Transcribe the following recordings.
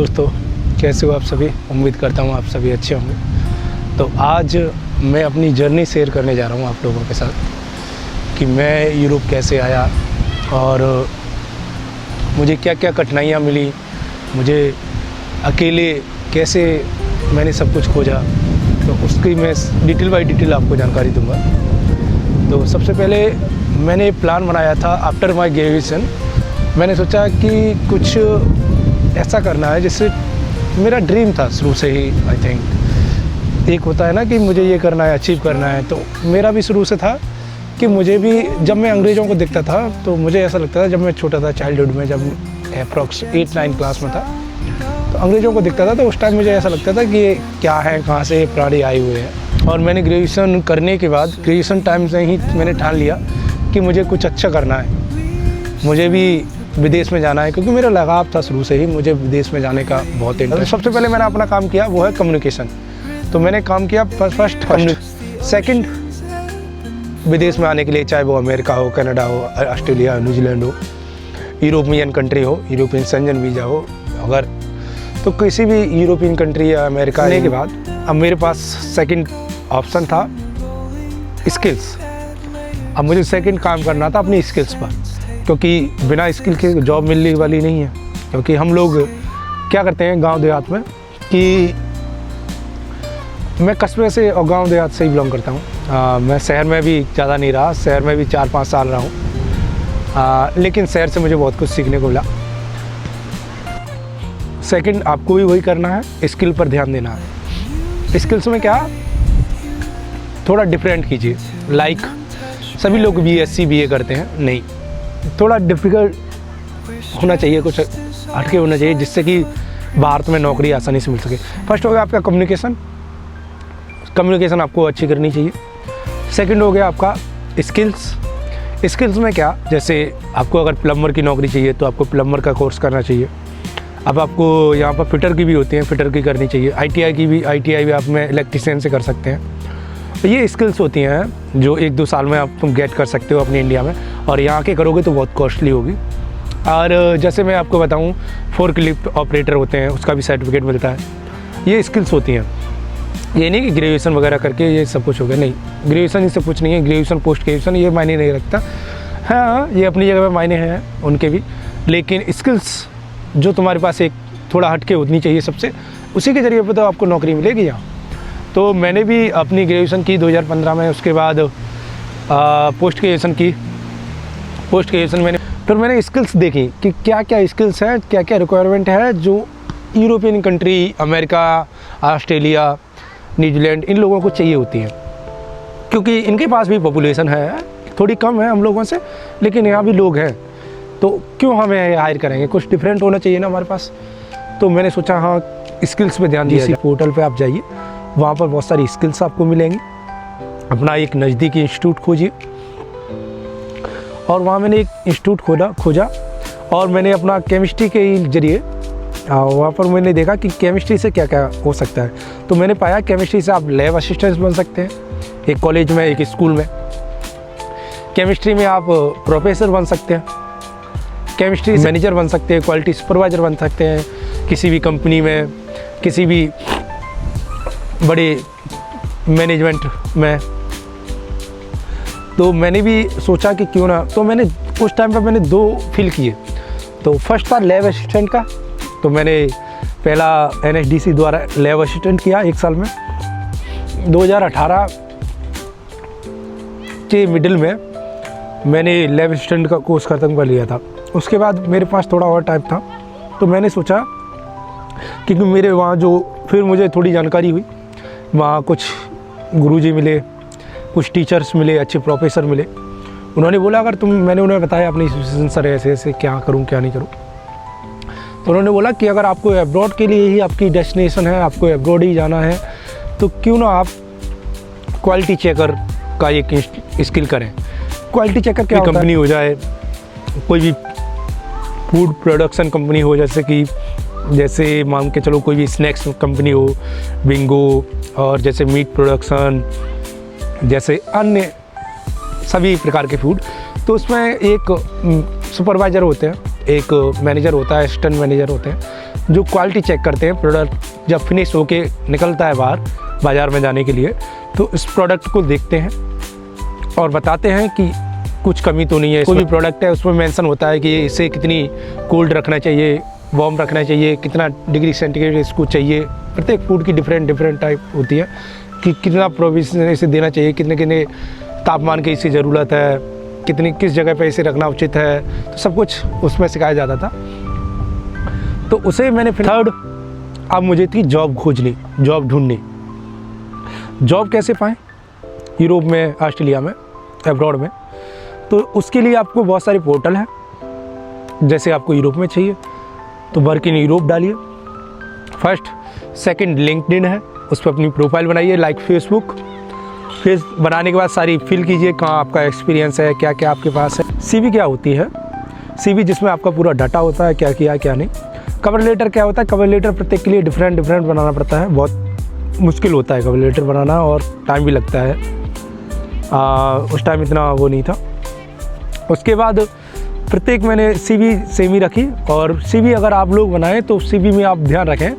दोस्तों, कैसे हो आप सभी। उम्मीद करता हूँ आप सभी अच्छे होंगे। तो आज मैं अपनी जर्नी शेयर करने जा रहा हूँ आप लोगों के साथ कि मैं यूरोप कैसे आया और मुझे क्या क्या कठिनाइयाँ मिली, मुझे अकेले कैसे मैंने सब कुछ खोजा, तो उसकी मैं डिटेल बाय डिटेल आपको जानकारी दूंगा। तो सबसे पहले मैंने प्लान बनाया था आफ्टर माय ग्रेजुएशन। मैंने सोचा कि कुछ ऐसा करना है जिससे मेरा ड्रीम था शुरू से ही। आई थिंक एक होता है ना कि मुझे ये करना है, अचीव करना है। तो मेरा भी शुरू से था कि मुझे भी, जब मैं अंग्रेज़ों को देखता था तो मुझे ऐसा लगता था, जब मैं छोटा था चाइल्डहुड में, जब अप्रॉक्स 8-9 क्लास में था, तो अंग्रेज़ों को देखता था तो उस टाइम मुझे ऐसा लगता था कि ये क्या है, कहाँ से प्राणी आए हुए हैं। और मैंने ग्रेजुएशन करने के बाद, ग्रेजुएशन टाइम से ही मैंने ठान लिया कि मुझे कुछ अच्छा करना है, मुझे भी विदेश में जाना है, क्योंकि मेरा लगाव था शुरू से ही, मुझे विदेश में जाने का बहुत इंटरेस्ट। सबसे पहले मैंने अपना काम किया वो है कम्युनिकेशन। तो मैंने काम किया फर्स्ट सेकंड विदेश में आने के लिए, चाहे वो अमेरिका हो, कनाडा हो, ऑस्ट्रेलिया, न्यूजीलैंड हो, यूरोपियन कंट्री हो, यूरोपियन संजन वीज़ा हो, अगर तो किसी भी यूरोपियन कंट्री या अमेरिका आने के बाद अब मेरे पास सेकंड ऑप्शन था स्किल्स। अब मुझे सेकंड काम करना था अपनी स्किल्स पर, क्योंकि बिना स्किल के जॉब मिलने वाली नहीं है। क्योंकि हम लोग क्या करते हैं गांव देहात में, कि मैं कस्बे से और गांव देहात से ही बिलोंग करता हूं। मैं शहर में भी ज़्यादा नहीं रहा, शहर में भी 4-5 साल रहा हूं, लेकिन शहर से मुझे बहुत कुछ सीखने को मिला। सेकंड आपको भी वही करना है, स्किल पर ध्यान देना है। स्किल्स में क्या, थोड़ा डिफरेंट कीजिए। लाइक सभी लोग BSc BA करते हैं, नहीं, थोड़ा डिफ़िकल्ट होना चाहिए, कुछ हटके होना चाहिए, जिससे कि भारत में नौकरी आसानी से मिल सके। फर्स्ट हो गया आपका कम्युनिकेशन। कम्युनिकेशन आपको अच्छी करनी चाहिए। सेकंड हो गया आपका स्किल्स। स्किल्स में क्या, जैसे आपको अगर प्लम्बर की नौकरी चाहिए तो आपको प्लम्बर का कोर्स करना चाहिए। अब आपको यहाँ पर फिटर की भी होती है, फिटर की करनी चाहिए। ITI भी आप में इलेक्ट्रीशियन से कर सकते हैं। तो ये स्किल्स होती हैं जो 1-2 साल में आप तुम गेट कर सकते हो अपने इंडिया में, और यहाँ के करोगे तो बहुत कॉस्टली होगी। और जैसे मैं आपको बताऊँ, फोर्कलिफ्ट ऑपरेटर होते हैं, उसका भी सर्टिफिकेट मिलता है। ये स्किल्स होती हैं। ये नहीं कि ग्रेजुएशन वगैरह करके ये सब कुछ हो गया, नहीं, ग्रेजुएशन ही सब कुछ नहीं है। ग्रेजुएशन पोस्ट ग्रेजुएशन ये मायने नहीं रखता। हाँ, ये अपनी जगह पर मायने हैं उनके भी, लेकिन स्किल्स जो तुम्हारे पास एक थोड़ा हटके होनी चाहिए सबसे, उसी के ज़रिए पर तो आपको नौकरी मिलेगी यहाँ। तो मैंने भी अपनी ग्रेजुएशन की 2015 में, उसके बाद पोस्ट ग्रेजुएशन की। पोस्ट ग्रेजुएशन फिर मैंने स्किल्स देखी कि क्या क्या स्किल्स हैं, क्या क्या रिक्वायरमेंट है जो European country, America, Australia, New Zealand, इन लोगों को चाहिए होती हैं। क्योंकि इनके पास भी पॉपुलेशन है, थोड़ी कम है हम लोगों से, लेकिन यहाँ भी लोग हैं, तो क्यों हमें हायर करेंगे, कुछ डिफरेंट होना चाहिए ना हमारे पास। तो मैंने सोचा हाँ, स्किल्स पे ध्यान दिया। इसी पोर्टल पे आप जाइए, वहाँ पर बहुत सारी स्किल्स आपको मिलेंगी। अपना एक नज़दीकी इंस्टीट्यूट खोजिए, और वहाँ मैंने एक इंस्टीट्यूट खोजा और मैंने अपना केमिस्ट्री के जरिए वहाँ पर मैंने देखा कि केमिस्ट्री से क्या क्या हो सकता है। तो मैंने पाया केमिस्ट्री से आप लैब असिस्टेंट बन सकते हैं, एक कॉलेज में, एक स्कूल में। केमिस्ट्री में आप प्रोफेसर बन सकते हैं, केमिस्ट्री मैनेजर बन सकते हैं, क्वालिटी सुपरवाइज़र बन सकते हैं किसी भी कंपनी में, किसी भी बड़े मैनेजमेंट में। तो मैंने भी सोचा कि क्यों ना, तो मैंने उस टाइम पर मैंने 2 फील किए। तो फर्स्ट था लैब असिस्टेंट का। तो मैंने पहला NSDC द्वारा लैब असिस्टेंट किया 1 साल में। 2018 के मिडिल में मैंने लैब असिस्टेंट का कोर्स ख़त्म कर लिया था। उसके बाद मेरे पास थोड़ा और टाइम था, तो मैंने सोचा, क्योंकि मेरे वहाँ जो फिर मुझे थोड़ी जानकारी हुई, वहाँ कुछ गुरुजी मिले, कुछ टीचर्स मिले, अच्छे प्रोफेसर मिले। उन्होंने बोला अगर मैंने उन्हें बताया अपनी सिचुएशन, सर ऐसे ऐसे क्या करूँ क्या नहीं करूँ। तो उन्होंने बोला कि अगर आपको अब्रॉड के लिए ही आपकी डेस्टिनेशन है, आपको अब्रॉड ही जाना है, तो क्यों ना आप क्वालिटी चेकर का एक स्किल करें। क्वालिटी चेकर क्या कंपनी हो जाए, कोई भी फूड प्रोडक्शन कंपनी हो, जैसे मान के चलो कोई भी स्नैक्स कंपनी हो, बिंगो, और जैसे मीट प्रोडक्शन, जैसे अन्य सभी प्रकार के फूड। तो उसमें एक सुपरवाइज़र होते हैं, एक मैनेजर होता है, असिस्टेंट मैनेजर होते हैं, जो क्वालिटी चेक करते हैं, प्रोडक्ट जब फिनिश होके निकलता है बाहर बाज़ार में जाने के लिए, तो इस प्रोडक्ट को देखते हैं और बताते हैं कि कुछ कमी तो नहीं है। कोई भी प्रोडक्ट है उसमें मेंशन होता है कि इसे कितनी कोल्ड रखना चाहिए, वार्म रखना चाहिए, कितना डिग्री सेंटीग्रेड इसको चाहिए। प्रत्येक फूड की डिफरेंट टाइप होती है कि कितना प्रोविजन इसे देना चाहिए, कितने कितने तापमान की इसकी ज़रूरत है, कितनी किस जगह पे इसे रखना उचित है, तो सब कुछ उसमें सिखाया जाता था। तो उसे मैंने फिर थर्ड, अब मुझे थी जॉब खोजनी, जॉब ढूंढनी। जॉब कैसे पाएँ यूरोप में, ऑस्ट्रेलिया में, अब्रॉड में? तो उसके लिए आपको बहुत सारे पोर्टल हैं। जैसे आपको यूरोप में चाहिए तो वर्क इन यूरोप डालिए फर्स्ट। सेकंड लिंक्डइन है, उस पर अपनी प्रोफाइल बनाइए, लाइक फेसबुक। फिर बनाने के बाद सारी फिल कीजिए, कहाँ आपका एक्सपीरियंस है, क्या क्या आपके पास है। सीवी क्या होती है? सीवी जिसमें आपका पूरा डाटा होता है, क्या किया क्या नहीं। कवर लेटर क्या होता है? कवर लेटर प्रत्येक के लिए डिफरेंट बनाना पड़ता है, बहुत मुश्किल होता है कवर लेटर बनाना और टाइम भी लगता है। उस टाइम इतना वो नहीं था। उसके बाद प्रत्येक मैंने सीवी सेम ही रखी। और सीवी अगर आप लोग बनाएं तो सीवी में आप ध्यान रखें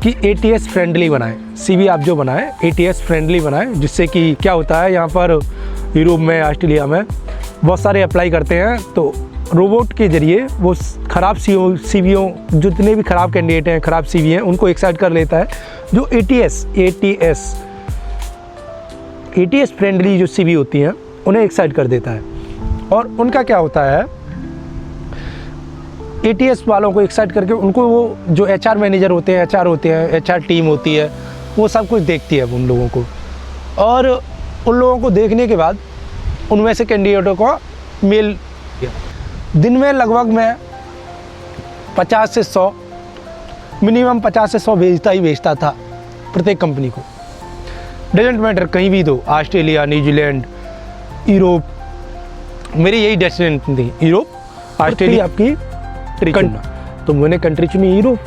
कि ATS फ्रेंडली बनाएं। सीवी आप जो बनाएं ATS फ्रेंडली बनाएं, जिससे कि क्या होता है यहाँ पर यूरोप में, ऑस्ट्रेलिया में बहुत सारे अप्लाई करते हैं, तो रोबोट के ज़रिए वो ख़राब सीवीओं, जितने भी ख़राब कैंडिडेट हैं, ख़राब सीवी हैं, उनको एक साइड कर लेता है। जो ATS फ्रेंडली जो सीवी होती हैं उन्हें एक साइड कर देता है। और उनका क्या होता है, ATS वालों को एक साइड करके उनको वो जो HR मैनेजर होते हैं, HR होते हैं, HR टीम होती है, वो सब कुछ देखती है उन लोगों को। और उन लोगों को देखने के बाद उनमें से कैंडिडेटों को मेल, दिन में लगभग मैं 50 से 100, मिनिमम 50 से 100 भेजता था प्रत्येक कंपनी को। डजेंट मैटर, कहीं भी दो, ऑस्ट्रेलिया, न्यूजीलैंड, यूरोप, मेरी यही डेस्टिनेशन थी, यूरोप, ऑस्ट्रेलिया आपकी चुनना। तो मैंने कंट्री चुनी यूरोप,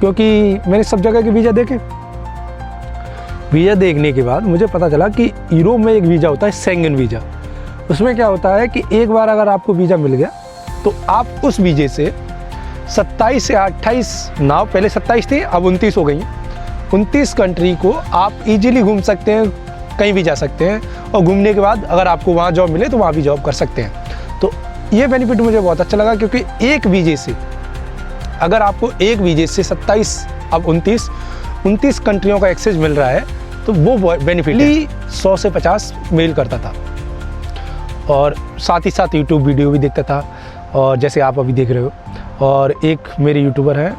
क्योंकि मैंने सब जगह के वीज़ा देखे। वीज़ा देखने के बाद मुझे पता चला कि यूरोप में एक वीज़ा होता है शेंगन वीज़ा। उसमें क्या होता है कि एक बार अगर आपको वीज़ा मिल गया तो आप उस वीज़े से 27 से 28 नाव, पहले 27 थी अब 29 हो गई, 29 कंट्री को आप इजीली घूम सकते हैं, कहीं भी जा सकते हैं। और घूमने के बाद अगर आपको वहाँ जॉब मिले तो वहाँ भी जॉब कर सकते हैं। तो ये बेनिफिट मुझे बहुत अच्छा लगा, क्योंकि एक वीज़े से, अगर आपको एक वीज़े से 27 अब 29 कंट्रियों का एक्सेस मिल रहा है, तो वो बेनिफिट है। 100 से 50 मेल करता था और साथ ही साथ यूट्यूब वीडियो भी देखता था, और जैसे आप अभी देख रहे हो। और एक मेरे यूट्यूबर हैं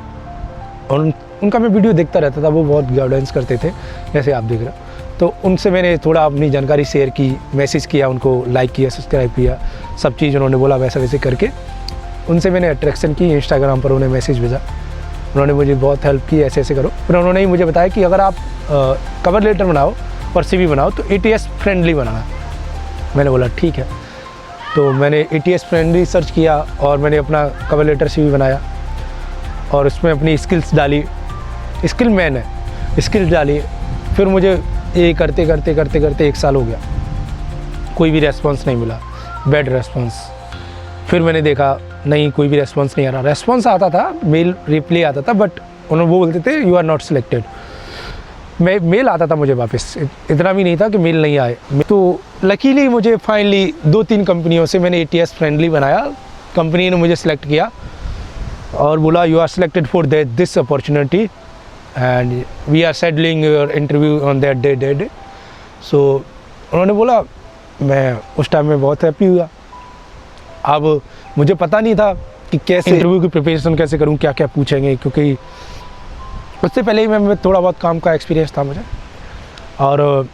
और उनका मैं वीडियो देखता रहता था, वो बहुत गाइडेंस करते थे जैसे आप देख रहे हो। तो उनसे मैंने थोड़ा अपनी जानकारी शेयर की, मैसेज किया, उनको लाइक किया, सब्सक्राइब किया, सब चीज़ उन्होंने बोला वैसा वैसे करके उनसे मैंने अट्रैक्शन की। इंस्टाग्राम पर उन्हें मैसेज भेजा, उन्होंने मुझे बहुत हेल्प की, ऐसे ऐसे करो। फिर उन्होंने ही मुझे बताया कि अगर आप कवर लेटर बनाओ और CV बनाओ तो ATS फ्रेंडली बनाना। मैंने बोला ठीक है। तो मैंने ATS फ्रेंडली सर्च किया और मैंने अपना कवर लेटर CV बनाया और उसमें अपनी स्किल्स डाली, स्किल मैन है, स्किल्स डाली। फिर मुझे ये करते करते 1 साल हो गया, कोई भी रेस्पॉन्स नहीं मिला, बैड रेस्पॉन्स। फिर मैंने देखा नहीं, कोई भी रेस्पॉन्स नहीं आ रहा। रेस्पॉन्स आता था, मेल रिप्लाई आता था, बट उन्होंने वो बोलते थे you are not selected. Mail आता था मुझे वापस, इतना भी नहीं था कि मेल नहीं आए। तो लकीली मुझे फाइनली 2-3 कंपनियों से मैंने ATS फ्रेंडली बनाया, कंपनी ने मुझे सिलेक्ट किया और बोला you are selected for this opportunity and we are scheduling your interview on that day. So उन्होंने बोला, मैं उस टाइम में बहुत हैप्पी हुआ। अब मुझे पता नहीं था कि कैसे इंटरव्यू की प्रिपरेशन कैसे करूं, क्या क्या पूछेंगे, क्योंकि उससे पहले ही मैं थोड़ा बहुत काम का एक्सपीरियंस था मुझे, और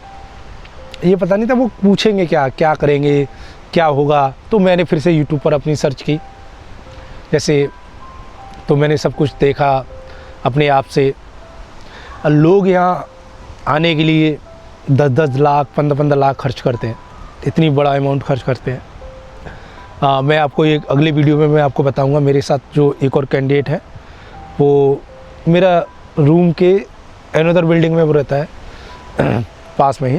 ये पता नहीं था वो पूछेंगे क्या, क्या करेंगे, क्या होगा। तो मैंने फिर से यूट्यूब पर अपनी सर्च की जैसे, तो मैंने सब कुछ देखा अपने आप से। लोग यहाँ आने के लिए 10-10 लाख 15-15 लाख खर्च करते हैं, इतनी बड़ा अमाउंट खर्च करते हैं। मैं आपको एक अगले वीडियो में मैं आपको बताऊंगा। मेरे साथ जो एक और कैंडिडेट है, वो मेरा रूम के अनदर बिल्डिंग में वो रहता है पास में ही,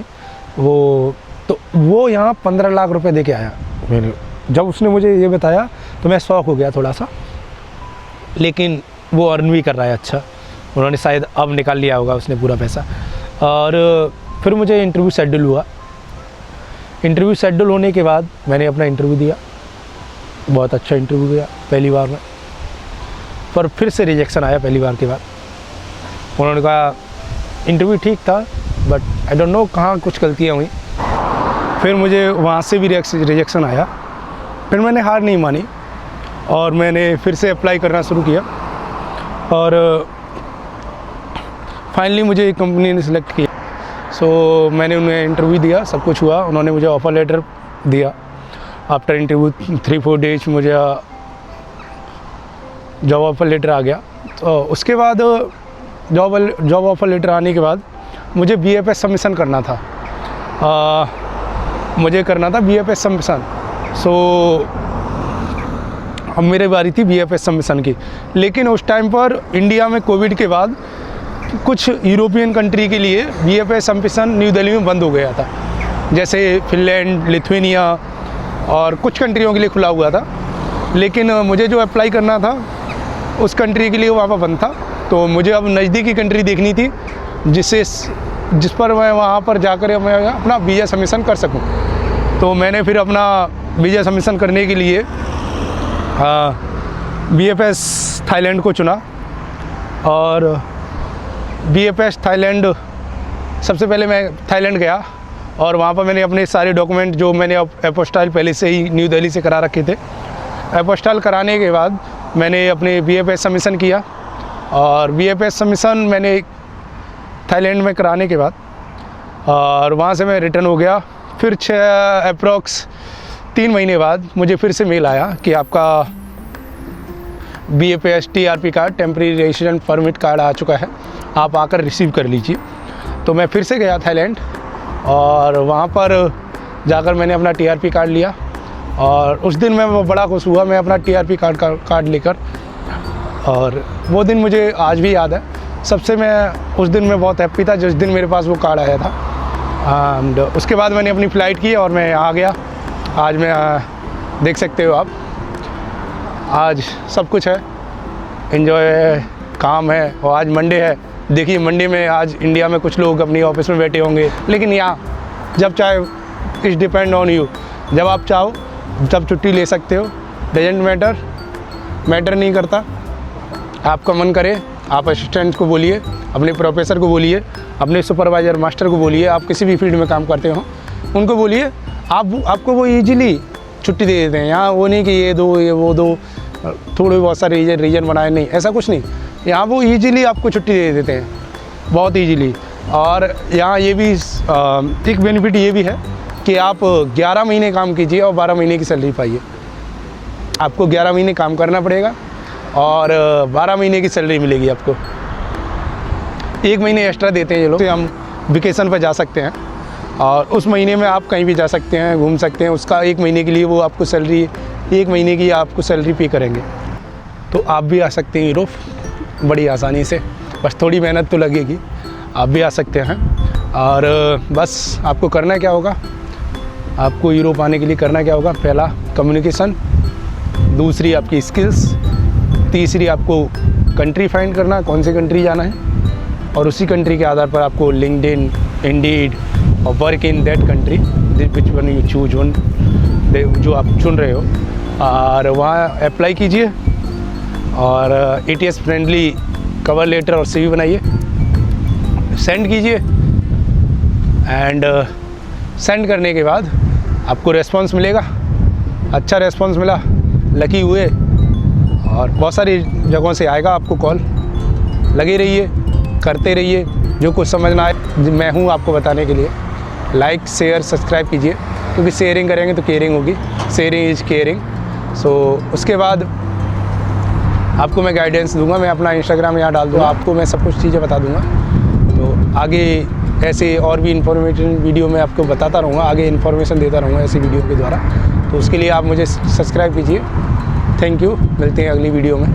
वो यहाँ 15 लाख रुपए दे के आया। मैंने जब उसने मुझे ये बताया तो मैं शॉक हो गया थोड़ा सा, लेकिन वो अर्न भी कर रहा है अच्छा। उन्होंने शायद अब निकाल लिया होगा उसने पूरा पैसा। और फिर मुझे इंटरव्यू शेड्यूल हुआ। इंटरव्यू शेड्यूल होने के बाद मैंने अपना इंटरव्यू दिया, बहुत अच्छा इंटरव्यू गया पहली बार में, पर फिर से रिजेक्शन आया पहली बार के बाद। उन्होंने कहा इंटरव्यू ठीक था बट आई डोंट नो कहाँ कुछ गलतियाँ हुई। फिर मुझे वहाँ से भी रिजेक्शन आया। फिर मैंने हार नहीं मानी और मैंने फिर से अप्लाई करना शुरू किया और फाइनली मुझे एक कंपनी ने सिलेक्ट किया। सो मैंने उन्हें इंटरव्यू दिया, सब कुछ हुआ, उन्होंने मुझे ऑफ़र लेटर दिया। आफ्टर इंटरव्यू 3-4 डेज मुझे जॉब ऑफ़र लेटर आ गया। तो उसके बाद जॉब ऑफ़र लेटर आने के बाद मुझे BFS सबमिशन करना था। मुझे करना था BFS सबमिशन। सो अब मेरी बारी थी BFS सबमिशन की। लेकिन उस टाइम पर इंडिया में कोविड के बाद कुछ यूरोपियन कंट्री के लिए BFS सबमिशन न्यू दिल्ली में बंद हो गया था, जैसे फिनलैंड, लिथुआनिया और कुछ कंट्रियों के लिए खुला हुआ था। लेकिन मुझे जो अप्लाई करना था उस कंट्री के लिए वहाँ पर बंद था। तो मुझे अब नज़दीकी कंट्री देखनी थी जिस पर मैं वहाँ पर जाकर मैं अपना वीज़ा सबमिशन कर सकूँ। तो मैंने फिर अपना वीज़ा सबमिशन करने के लिए BFS थाईलैंड को चुना। और BFS थाईलैंड, सबसे पहले मैं थाईलैंड गया और वहाँ पर मैंने अपने सारे डॉक्यूमेंट जो मैंने एपोस्टाइल पहले से ही न्यू दिल्ली से करा रखे थे, एपोस्टाइल कराने के बाद मैंने अपने BFS सबमिशन किया। और BFS सबमिशन मैंने थाईलैंड में कराने के बाद और वहाँ से मैं रिटर्न हो गया। फिर अप्रॉक्स 3 महीने बाद मुझे फिर से मेल आया कि आपका BFS TRP card, temporary resident permit card आ चुका है, आप आकर रिसीव कर लीजिए। तो मैं फिर से गया थाईलैंड और वहाँ पर जाकर मैंने अपना TRP कार्ड लिया और उस दिन मैं बड़ा खुश हुआ, मैं अपना TRP कार्ड लेकर। और वो दिन मुझे आज भी याद है। सबसे मैं उस दिन में बहुत हैप्पी था जिस दिन मेरे पास वो कार्ड आया था। एंड उसके बाद मैंने अपनी फ़्लाइट की और मैं आ गया। आज मैं देख सकते हो आप, आज सब कुछ है, एंजॉय है, काम है। और आज मंडे है, देखिए मंडे में आज इंडिया में कुछ लोग अपनी ऑफिस में बैठे होंगे, लेकिन यहाँ जब चाहे, इट्स डिपेंड ऑन यू, जब आप चाहो तब छुट्टी ले सकते हो। डजेंट मैटर नहीं करता। आपका मन करे आप असिस्टेंट को बोलिए, अपने प्रोफेसर को बोलिए, अपने सुपरवाइज़र मास्टर को बोलिए, आप किसी भी फील्ड में काम करते हो उनको बोलिए, आपको वो ईजीली छुट्टी दे देते हैं। यहाँ वो नहीं कि ये दो ये वो दो, थोड़े बहुत सारे रीजन बनाए, नहीं, ऐसा कुछ नहीं। यहाँ वो ईजीली आपको छुट्टी दे देते हैं, बहुत ईजीली। और यहाँ ये भी एक बेनिफिट ये भी है कि आप 11 महीने काम कीजिए और 12 महीने की सैलरी पाइए। आपको 11 महीने काम करना पड़ेगा और 12 महीने की सैलरी मिलेगी आपको। 1 महीने एक्स्ट्रा देते हैं ये लोग, हम वेकेशन पर जा सकते हैं और उस महीने में आप कहीं भी जा सकते हैं, घूम सकते हैं। उसका 1 महीने के लिए वो आपको सैलरी, 1 महीने की आपको सैलरी पे करेंगे। तो आप भी आ सकते हैं यूरोप बड़ी आसानी से, बस थोड़ी मेहनत तो लगेगी, आप भी आ सकते हैं। और बस आपको करना क्या होगा, आपको यूरोप आने के लिए करना क्या होगा, पहला कम्युनिकेशन, दूसरी आपकी स्किल्स, तीसरी आपको कंट्री फाइंड करना, कौन सी कंट्री जाना है, और उसी कंट्री के आधार पर आपको लिंक्डइन, इंडीड और work in that country which one you choose one, जो आप चुन रहे हो, और वहाँ अप्लाई कीजिए और ATS फ्रेंडली कवर लेटर और CV बनाइए, सेंड कीजिए। एंड सेंड करने के बाद आपको रेस्पॉन्स मिलेगा, अच्छा रेस्पॉन्स मिला, लकी हुए, और बहुत सारी जगहों से आएगा आपको कॉल। लगे रहिए, करते रहिए, जो कुछ समझना आए मैं हूँ आपको बताने के लिए। लाइक, शेयर, सब्सक्राइब कीजिए, क्योंकि शेयरिंग करेंगे तो केयरिंग होगी, शेयरिंग इज़ केयरिंग। सो उसके बाद आपको मैं गाइडेंस दूंगा, मैं अपना इंस्टाग्राम यहाँ डाल दूँगा, आपको मैं सब कुछ चीज़ें बता दूँगा। तो आगे ऐसे और भी इन्फॉर्मेशन वीडियो में आपको बताता रहूँगा, आगे इन्फॉर्मेशन देता रहूँगा ऐसी वीडियो के द्वारा। तो उसके लिए आप मुझे सब्सक्राइब कीजिए। थैंक यू, मिलते हैं अगली वीडियो में।